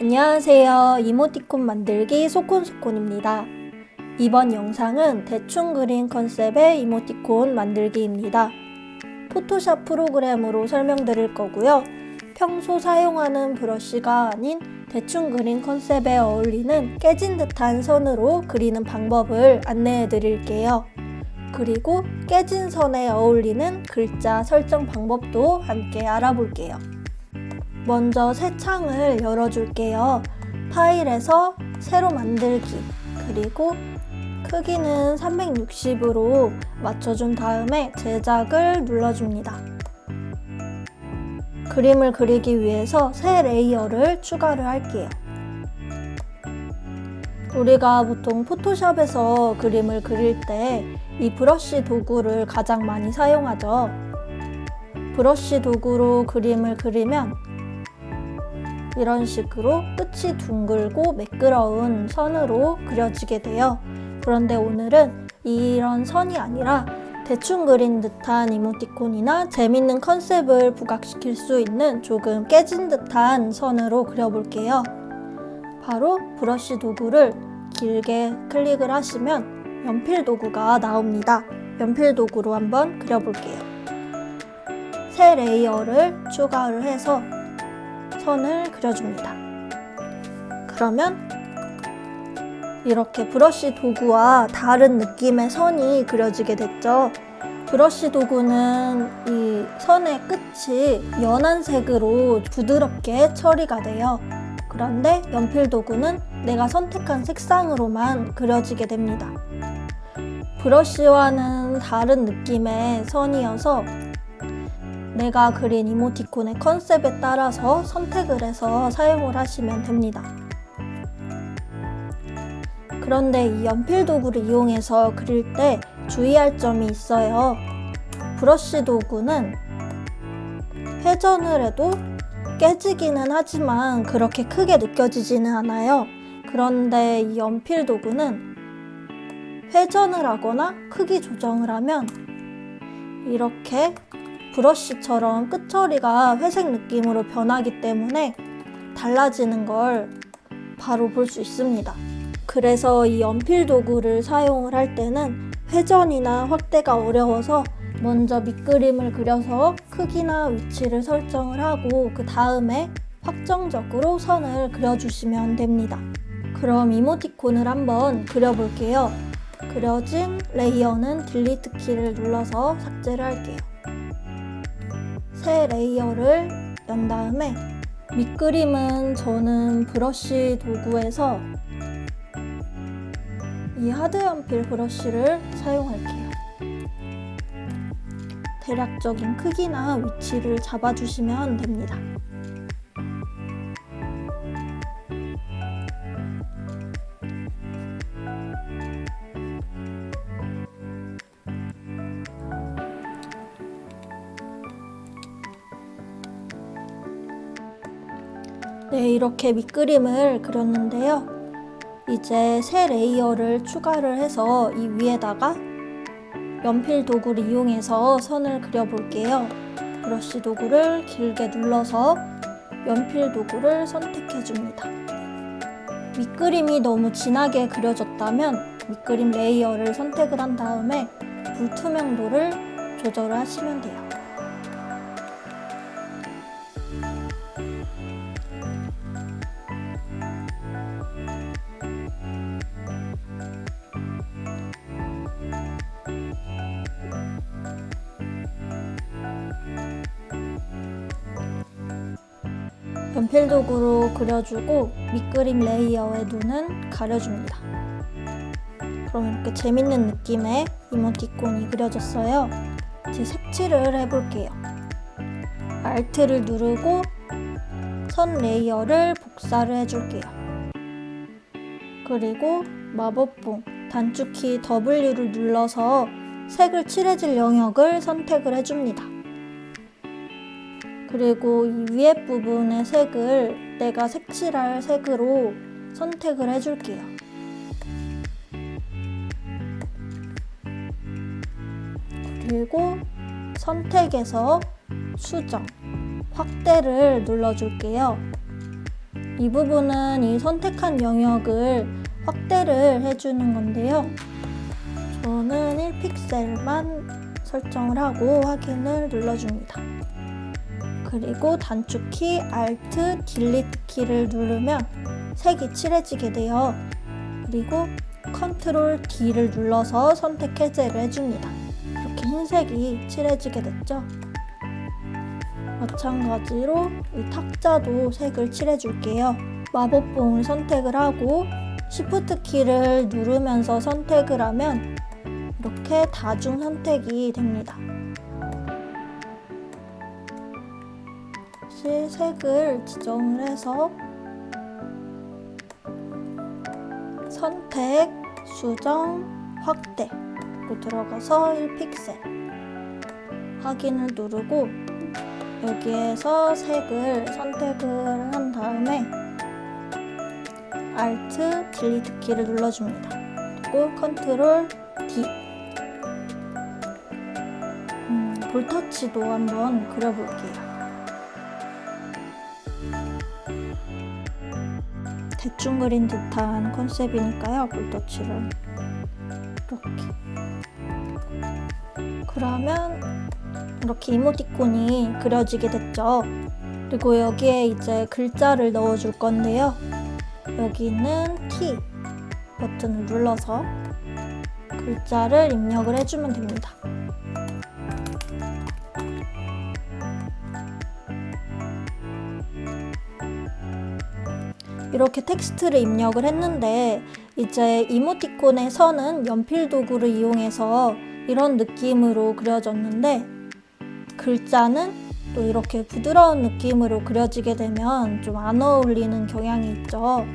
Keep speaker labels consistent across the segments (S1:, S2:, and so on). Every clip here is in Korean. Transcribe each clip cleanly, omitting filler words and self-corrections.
S1: 안녕하세요. 이모티콘 만들기 소콘소콘입니다. 이번 영상은 대충 그린 컨셉의 이모티콘 만들기입니다. 포토샵 프로그램으로 설명드릴 거고요. 평소 사용하는 브러쉬가 아닌 대충 그린 컨셉에 어울리는 깨진 듯한 선으로 그리는 방법을 안내해 드릴게요. 그리고 깨진 선에 어울리는 글자 설정 방법도 함께 알아볼게요. 먼저 새 창을 열어줄게요. 파일에서 새로 만들기, 그리고 크기는 360으로 맞춰준 다음에 제작을 눌러줍니다. 그림을 그리기 위해서 새 레이어를 추가를 할게요. 우리가 보통 포토샵에서 그림을 그릴 때 이 브러쉬 도구를 가장 많이 사용하죠. 브러쉬 도구로 그림을 그리면 이런 식으로 끝이 둥글고 매끄러운 선으로 그려지게 돼요. 그런데 오늘은 이런 선이 아니라 대충 그린 듯한 이모티콘이나 재밌는 컨셉을 부각시킬 수 있는 조금 깨진 듯한 선으로 그려볼게요. 바로 브러쉬 도구를 길게 클릭을 하시면 연필 도구가 나옵니다. 연필 도구로 한번 그려볼게요. 새 레이어를 추가를 해서 선을 그려줍니다. 그러면 이렇게 브러쉬 도구와 다른 느낌의 선이 그려지게 됐죠. 브러쉬 도구는 이 선의 끝이 연한 색으로 부드럽게 처리가 돼요. 그런데 연필 도구는 내가 선택한 색상으로만 그려지게 됩니다. 브러쉬와는 다른 느낌의 선이어서 내가 그린 이모티콘의 컨셉에 따라서 선택을 해서 사용을 하시면 됩니다. 그런데 이 연필 도구를 이용해서 그릴 때 주의할 점이 있어요. 브러쉬 도구는 회전을 해도 깨지기는 하지만 그렇게 크게 느껴지지는 않아요. 그런데 이 연필 도구는 회전을 하거나 크기 조정을 하면 이렇게 브러쉬처럼 끝처리가 회색 느낌으로 변하기 때문에 달라지는 걸 바로 볼 수 있습니다. 그래서 이 연필 도구를 사용을 할 때는 회전이나 확대가 어려워서 먼저 밑그림을 그려서 크기나 위치를 설정을 하고 그 다음에 확정적으로 선을 그려주시면 됩니다. 그럼 이모티콘을 한번 그려볼게요. 그려진 레이어는 딜리트 키를 눌러서 삭제를 할게요. 새 레이어를 연 다음에 밑그림은 저는 브러쉬 도구에서 이 하드 연필 브러쉬를 사용할게요. 대략적인 크기나 위치를 잡아주시면 됩니다. 네, 이렇게 밑그림을 그렸는데요. 이제 새 레이어를 추가를 해서 이 위에다가 연필 도구를 이용해서 선을 그려볼게요. 브러쉬 도구를 길게 눌러서 연필 도구를 선택해 줍니다. 밑그림이 너무 진하게 그려졌다면 밑그림 레이어를 선택을 한 다음에 불투명도를 조절을 하시면 돼요. 연필 도구로 그려주고 밑그림 레이어의 눈은 가려줍니다. 그럼 이렇게 재밌는 느낌의 이모티콘이 그려졌어요. 이제 색칠을 해볼게요. Alt를 누르고 선 레이어를 복사를 해줄게요. 그리고 마법봉 단축키 W를 눌러서 색을 칠해질 영역을 선택을 해줍니다. 그리고 이 위에 부분의 색을 내가 색칠할 색으로 선택을 해줄게요. 그리고 선택에서 수정, 확대를 눌러줄게요. 이 부분은 이 선택한 영역을 확대를 해주는 건데요. 저는 1픽셀만 설정을 하고 확인을 눌러줍니다. 그리고 단축키 Alt, Delete 키를 누르면 색이 칠해지게 돼요. 그리고 Ctrl D를 눌러서 선택 해제를 해줍니다. 이렇게 흰색이 칠해지게 됐죠. 마찬가지로 이 탁자도 색을 칠해줄게요. 마법봉을 선택을 하고 Shift 키를 누르면서 선택을 하면 이렇게 다중 선택이 됩니다. 다시 색을 지정을 해서 선택, 수정, 확대로 들어가서 1픽셀 확인을 누르고 여기에서 색을 선택을 한 다음에 Alt, Delete 키를 눌러줍니다. 그리고 Ctrl D 볼터치도 한번 그려볼게요. 대충 그린 듯한 컨셉이니까요. 볼터치를 이렇게. 그러면 이렇게 이모티콘이 그려지게 됐죠. 그리고 여기에 이제 글자를 넣어줄 건데요. 여기 있는 T 버튼을 눌러서 글자를 입력을 해주면 됩니다. 이렇게 텍스트를 입력을 했는데 이제 이모티콘의 선은 연필 도구를 이용해서 이런 느낌으로 그려졌는데 글자는 또 이렇게 부드러운 느낌으로 그려지게 되면 좀 안 어울리는 경향이 있죠.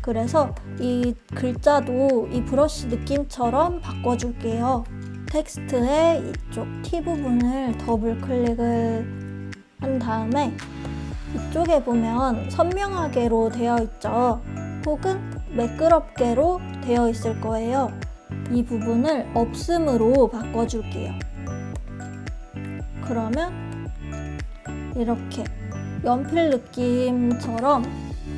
S1: 그래서 이 글자도 이 브러쉬 느낌처럼 바꿔줄게요. 텍스트의 이쪽 T 부분을 더블 클릭을 한 다음에 이쪽에 보면 선명하게로 되어 있죠. 혹은 매끄럽게로 되어 있을 거예요. 이 부분을 없음으로 바꿔줄게요. 그러면 이렇게 연필 느낌처럼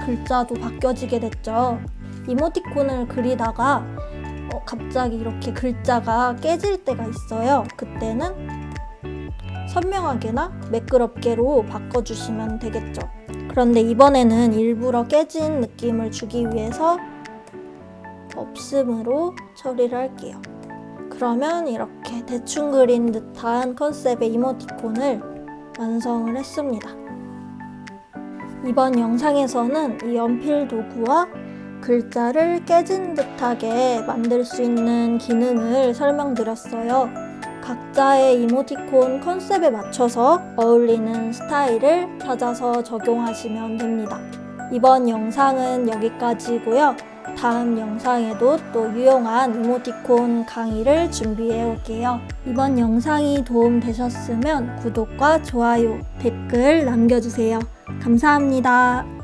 S1: 글자도 바뀌어지게 됐죠. 이모티콘을 그리다가 갑자기 이렇게 글자가 깨질 때가 있어요. 그때는 선명하게나 매끄럽게로 바꿔주시면 되겠죠. 그런데 이번에는 일부러 깨진 느낌을 주기 위해서 없음으로 처리를 할게요. 그러면 이렇게 대충 그린 듯한 컨셉의 이모티콘을 완성을 했습니다. 이번 영상에서는 이 연필 도구와 글자를 깨진 듯하게 만들 수 있는 기능을 설명드렸어요. 각자의 이모티콘 컨셉에 맞춰서 어울리는 스타일을 찾아서 적용하시면 됩니다. 이번 영상은 여기까지고요. 다음 영상에도 또 유용한 이모티콘 강의를 준비해 올게요. 이번 영상이 도움되셨으면 구독과 좋아요, 댓글 남겨주세요. 감사합니다.